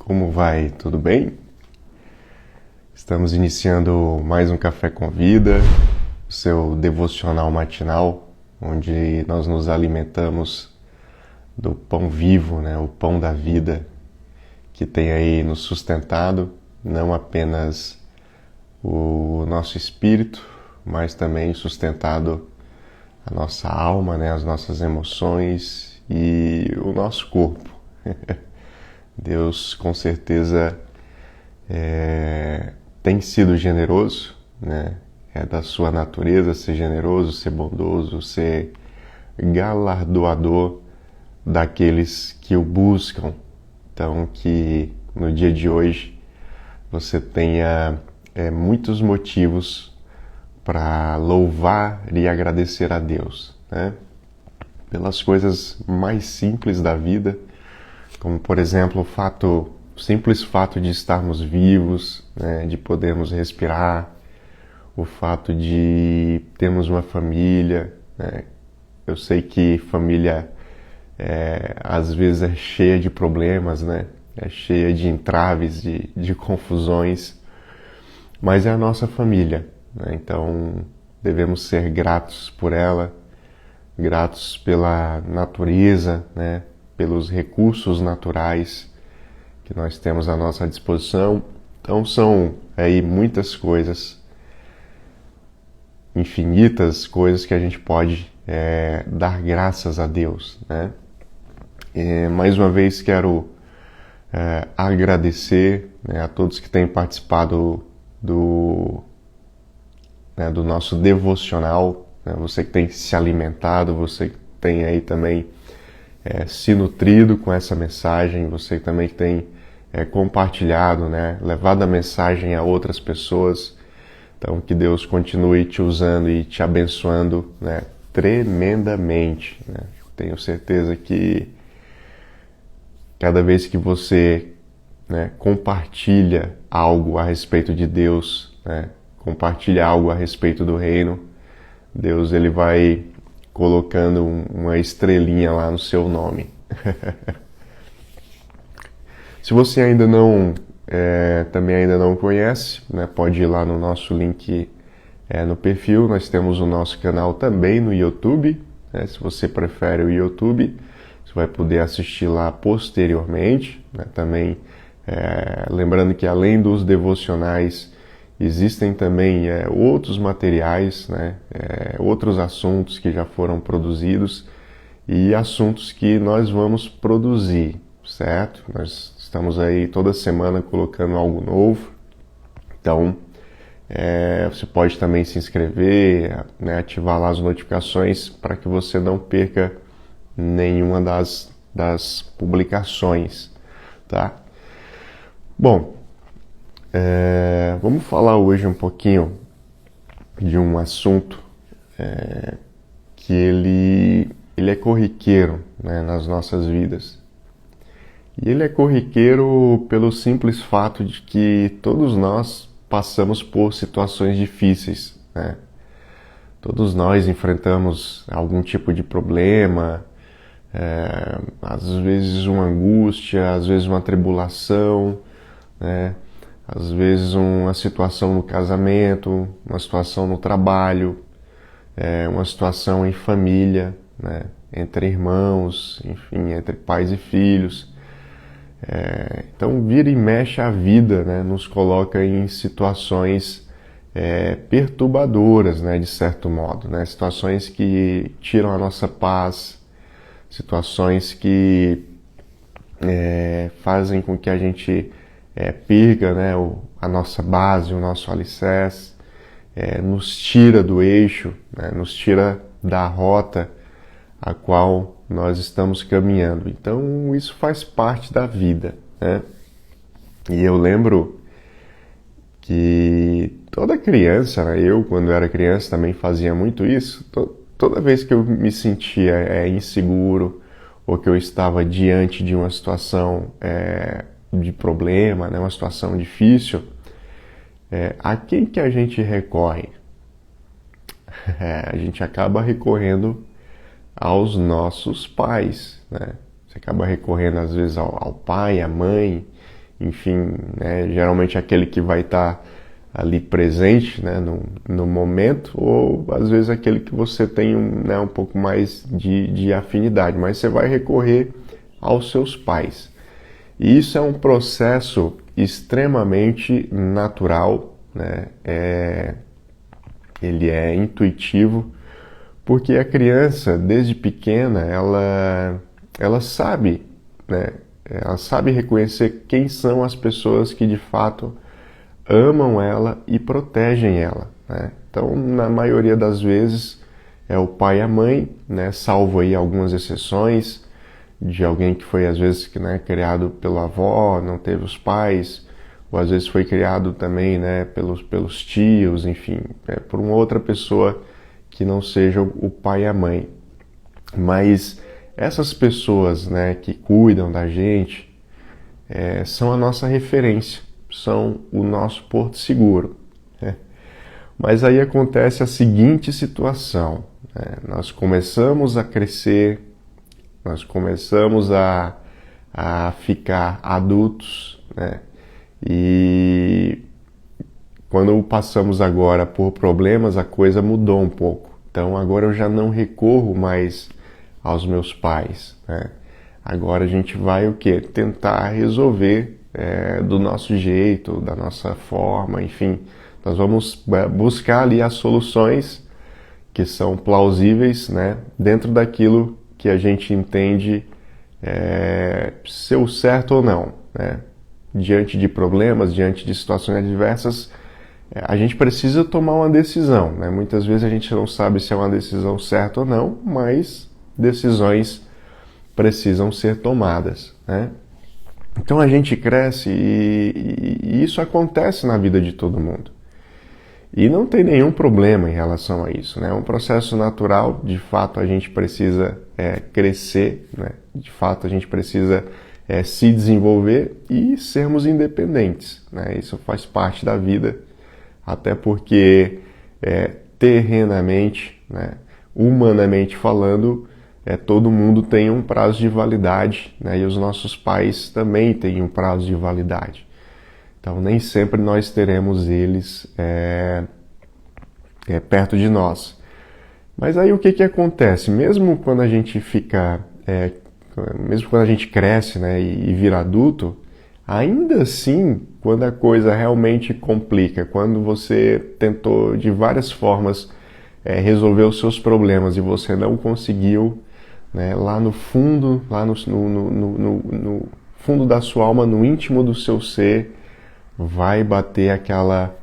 Como vai? Tudo bem? Estamos iniciando mais um Café com Vida, o seu devocional matinal, onde nós nos alimentamos do pão vivo, o pão da vida, que tem aí nos sustentado não apenas o nosso espírito, mas também sustentado a nossa alma, as nossas emoções e o nosso corpo. Deus com certeza tem sido generoso, É da sua natureza ser generoso, ser bondoso, ser galardoador daqueles que o buscam. Então, que no dia de hoje você tenha muitos motivos para louvar e agradecer a Deus, pelas coisas mais simples da vida, como, por exemplo, o simples fato de estarmos vivos, de podermos respirar, o fato de termos uma família. Eu sei que família às vezes é cheia de problemas, é cheia de entraves, de confusões, mas é a nossa família, Então devemos ser gratos por ela, gratos pela natureza, pelos recursos naturais que nós temos à nossa disposição. Então são aí muitas coisas, infinitas coisas que a gente pode dar graças a Deus, E, mais uma vez quero agradecer a todos que têm participado do nosso devocional, você que tem se alimentado, você que tem aí também se nutrido com essa mensagem, você também que tem compartilhado, levado a mensagem a outras pessoas. Então, que Deus continue te usando e te abençoando, tremendamente. Tenho certeza que cada vez que você compartilha algo a respeito de Deus, compartilha algo a respeito do reino, Deus ele vai colocando uma estrelinha lá no seu nome. Se você ainda também ainda não conhece, pode ir lá no nosso link no perfil. Nós temos o nosso canal também no YouTube, se você prefere o YouTube, você vai poder assistir lá posteriormente, também lembrando que além dos devocionais existem também outros materiais, outros assuntos que já foram produzidos e assuntos que nós vamos produzir, certo? Nós estamos aí toda semana colocando algo novo. Então, você pode também se inscrever, ativar lá as notificações para que você não perca nenhuma das publicações, tá? Bom, vamos falar hoje um pouquinho de um assunto que ele é corriqueiro, nas nossas vidas. E ele é corriqueiro pelo simples fato de que todos nós passamos por situações difíceis, Todos nós enfrentamos algum tipo de problema, às vezes uma angústia, às vezes uma tribulação, às vezes uma situação no casamento, uma situação no trabalho, uma situação em família, entre irmãos, enfim, entre pais e filhos. Então, vira e mexe a vida, nos coloca em situações perturbadoras, de certo modo, situações que tiram a nossa paz, situações que fazem com que a gente perca a nossa base, o nosso alicerce, nos tira do eixo, nos tira da rota a qual nós estamos caminhando. Então, isso faz parte da vida, E eu lembro que toda criança, eu quando era criança também fazia muito isso. Toda vez que eu me sentia inseguro ou que eu estava diante de uma situação de problema, uma situação difícil, a quem que a gente recorre? A gente acaba recorrendo aos nossos pais, Você acaba recorrendo às vezes ao pai, à mãe, enfim, né, geralmente aquele que vai estar ali presente, né, no momento, ou às vezes aquele que você tem um pouco mais de afinidade, mas você vai recorrer aos seus pais. E isso é um processo extremamente natural, né? Ele é intuitivo, porque a criança, desde pequena, ela sabe, né? Ela sabe reconhecer quem são as pessoas que de fato amam ela e protegem ela, né? Então, na maioria das vezes, é o pai e a mãe, né? Salvo aí algumas exceções de alguém que foi às vezes, né, criado pela avó, não teve os pais, ou às vezes foi criado também, né, pelos tios, enfim, por uma outra pessoa que não seja o pai e a mãe. Mas essas pessoas, né, que cuidam da gente, são a nossa referência, são o nosso porto seguro, né? Mas aí acontece a seguinte situação, né? Nós começamos a crescer, nós começamos a ficar adultos, né? E quando passamos agora por problemas, a coisa mudou um pouco. Então agora eu já não recorro mais aos meus pais, né? Agora a gente vai o quê? Tentar resolver do nosso jeito, da nossa forma, enfim. Nós vamos buscar ali as soluções que são plausíveis, né? Dentro daquilo que a gente entende ser o certo ou não, né? Diante de problemas, diante de situações adversas, a gente precisa tomar uma decisão, né? Muitas vezes a gente não sabe se é uma decisão certa ou não, mas decisões precisam ser tomadas, né? Então a gente cresce e isso acontece na vida de todo mundo. E não tem nenhum problema em relação a isso, né? É um processo natural, de fato a gente precisa crescer, né? De fato a gente precisa se desenvolver e sermos independentes, né? Isso faz parte da vida, até porque terrenamente, né, humanamente falando, todo mundo tem um prazo de validade, né? E os nossos pais também têm um prazo de validade. Então nem sempre nós teremos eles perto de nós. Mas aí o que acontece? Mesmo quando a gente fica, mesmo quando a gente cresce, né, e vira adulto, ainda assim, quando a coisa realmente complica, quando você tentou de várias formas resolver os seus problemas e você não conseguiu, né, lá no fundo, lá no fundo da sua alma, no íntimo do seu ser, vai bater aquela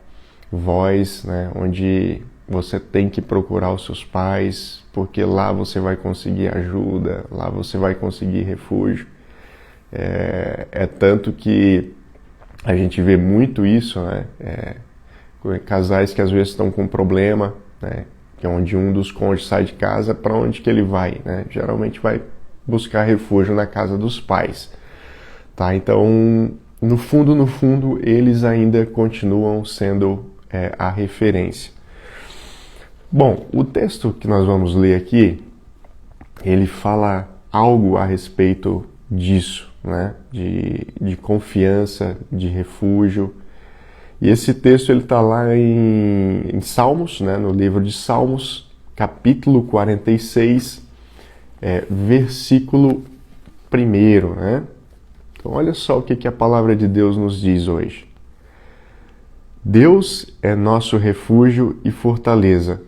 voz, né, onde você tem que procurar os seus pais, porque lá você vai conseguir ajuda, lá você vai conseguir refúgio. Tanto que a gente vê muito isso, né? Casais que às vezes estão com problema, né? Que é onde um dos cônjuges sai de casa, para onde que ele vai, né? Geralmente vai buscar refúgio na casa dos pais, tá? Então, no fundo, eles ainda continuam sendo a referência. Bom, o texto que nós vamos ler aqui, ele fala algo a respeito disso, né? De confiança, de refúgio. E esse texto ele está lá em Salmos, né? No livro de Salmos, capítulo 46, versículo 1, né? Então olha só o que a palavra de Deus nos diz hoje. Deus é nosso refúgio e fortaleza,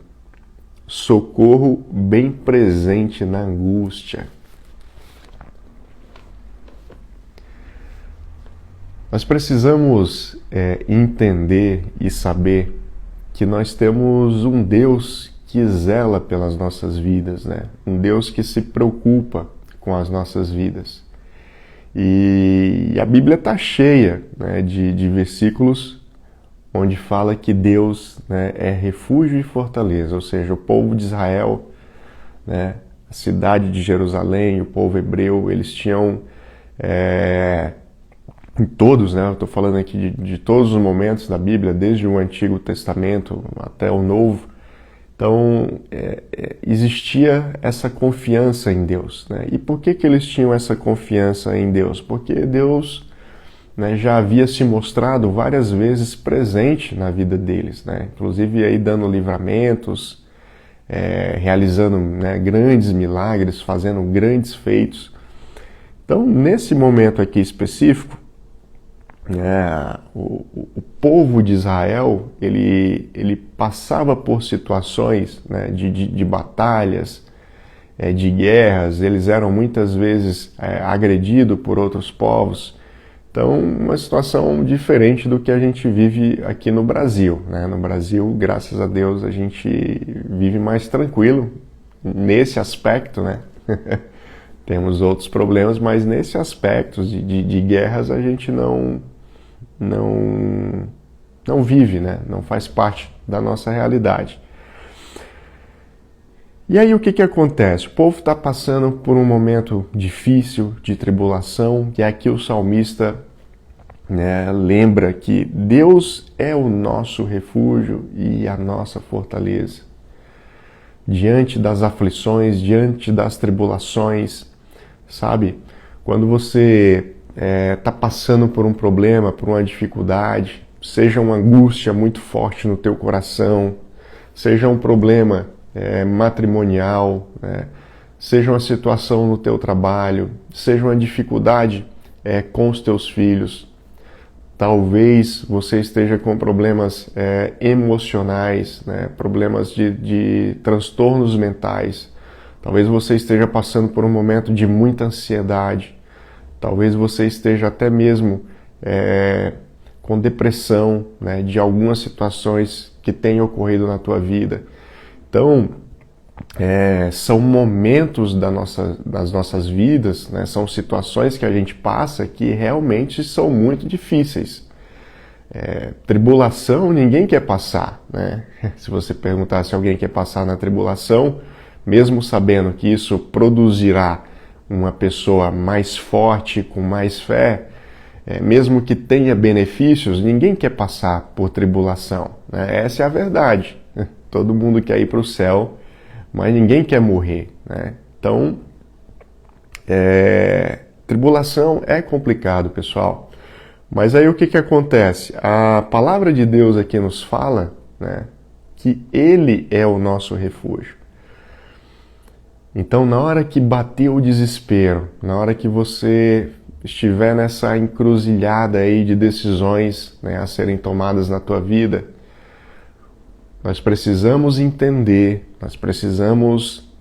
socorro bem presente na angústia. Nós precisamos entender e saber que nós temos um Deus que zela pelas nossas vidas, né? Um Deus que se preocupa com as nossas vidas. E a Bíblia está cheia, né, de versículos onde fala que Deus, né, é refúgio e fortaleza, ou seja, o povo de Israel, né, a cidade de Jerusalém, o povo hebreu, eles tinham em todos, né, eu estou falando aqui de todos os momentos da Bíblia, desde o Antigo Testamento até o Novo. Então, existia essa confiança em Deus, né? E por que eles tinham essa confiança em Deus? Porque Deus né, já havia se mostrado várias vezes presente na vida deles, né? Inclusive aí dando livramentos, realizando, né, grandes milagres, fazendo grandes feitos. Então, nesse momento aqui específico, o povo de Israel, ele passava por situações, né, de batalhas, de guerras, eles eram muitas vezes agredidos por outros povos. Então, uma situação diferente do que a gente vive aqui no Brasil, né? No Brasil, graças a Deus, a gente vive mais tranquilo nesse aspecto, né? Temos outros problemas, mas nesse aspecto de guerras a gente não vive, né? Não faz parte da nossa realidade. E aí o que acontece? O povo está passando por um momento difícil, de tribulação, e aqui o salmista, né, lembra que Deus é o nosso refúgio e a nossa fortaleza. Diante das aflições, diante das tribulações, sabe? Quando você está passando por um problema, por uma dificuldade, seja uma angústia muito forte no teu coração, seja um problema matrimonial, né? Seja uma situação no teu trabalho, seja uma dificuldade com os teus filhos. Talvez você esteja com problemas emocionais, né? Problemas de transtornos mentais. Talvez você esteja passando por um momento de muita ansiedade. Talvez você esteja até mesmo com depressão, né? De algumas situações que têm ocorrido na tua vida. Então, são momentos das nossas vidas, né? São situações que a gente passa que realmente são muito difíceis. Tribulação ninguém quer passar, né? Se você perguntar se alguém quer passar na tribulação, mesmo sabendo que isso produzirá uma pessoa mais forte, com mais fé, mesmo que tenha benefícios, ninguém quer passar por tribulação, né? Essa é a verdade. Todo mundo quer ir para o céu, mas ninguém quer morrer, né? Então, tribulação é complicado, pessoal. Mas aí o que acontece? A palavra de Deus aqui nos fala, né, que Ele é o nosso refúgio. Então, na hora que bater o desespero, na hora que você estiver nessa encruzilhada aí de decisões, né, a serem tomadas na tua vida, nós precisamos entender, nós precisamos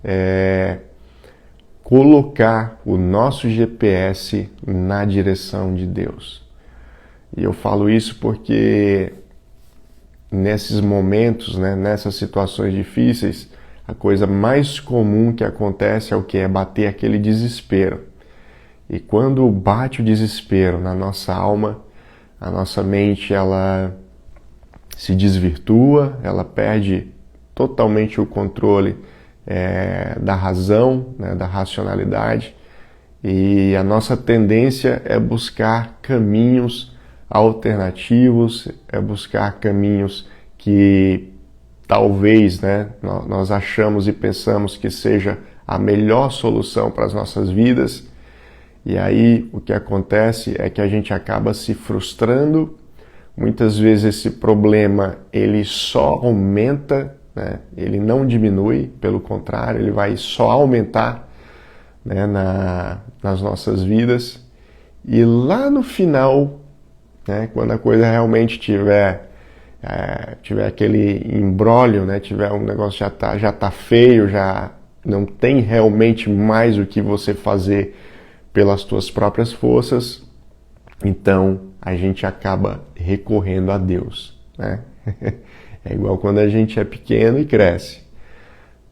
colocar o nosso GPS na direção de Deus. E eu falo isso porque nesses momentos, né, nessas situações difíceis, a coisa mais comum que acontece é o que? É bater aquele desespero. E quando bate o desespero na nossa alma, a nossa mente, ela se desvirtua, ela perde totalmente o controle da razão, né, da racionalidade, e a nossa tendência é buscar caminhos alternativos, é buscar caminhos que talvez, né, nós achamos e pensamos que seja a melhor solução para as nossas vidas, e aí o que acontece é que a gente acaba se frustrando. Muitas vezes esse problema ele só aumenta, né? Ele não diminui, pelo contrário, ele vai só aumentar, né, nas nossas vidas. E lá no final, né, quando a coisa realmente tiver aquele imbróglio, né, tiver um negócio já tá feio, já não tem realmente mais o que você fazer pelas tuas próprias forças, então a gente acaba recorrendo a Deus, né? É igual quando a gente é pequeno e cresce.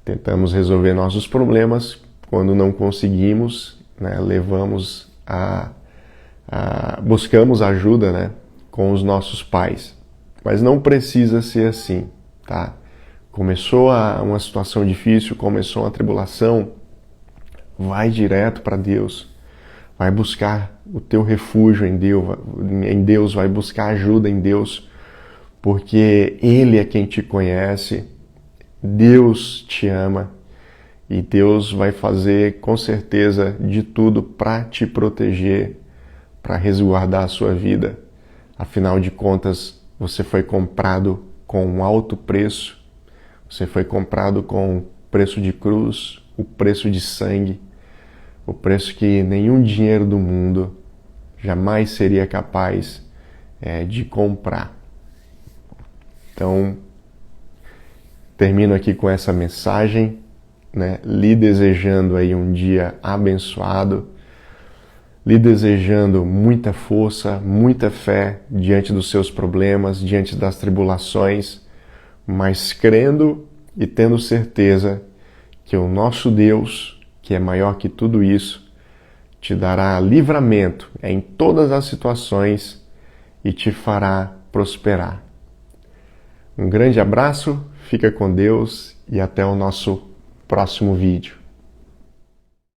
Tentamos resolver nossos problemas, quando não conseguimos, né, buscamos ajuda, né, com os nossos pais. Mas não precisa ser assim, tá? Começou uma situação difícil, começou uma tribulação, vai direto para Deus. Vai buscar o teu refúgio em Deus, vai buscar ajuda em Deus, porque Ele é quem te conhece, Deus te ama e Deus vai fazer com certeza de tudo para te proteger, para resguardar a sua vida. Afinal de contas, você foi comprado com um alto preço, você foi comprado com preço de cruz, o preço de sangue, o preço que nenhum dinheiro do mundo jamais seria capaz de comprar. Então, termino aqui com essa mensagem, né? Lhe desejando aí um dia abençoado, lhe desejando muita força, muita fé diante dos seus problemas, diante das tribulações, mas crendo e tendo certeza que o nosso Deus, que é maior que tudo isso, te dará livramento em todas as situações e te fará prosperar. Um grande abraço, fica com Deus e até o nosso próximo vídeo.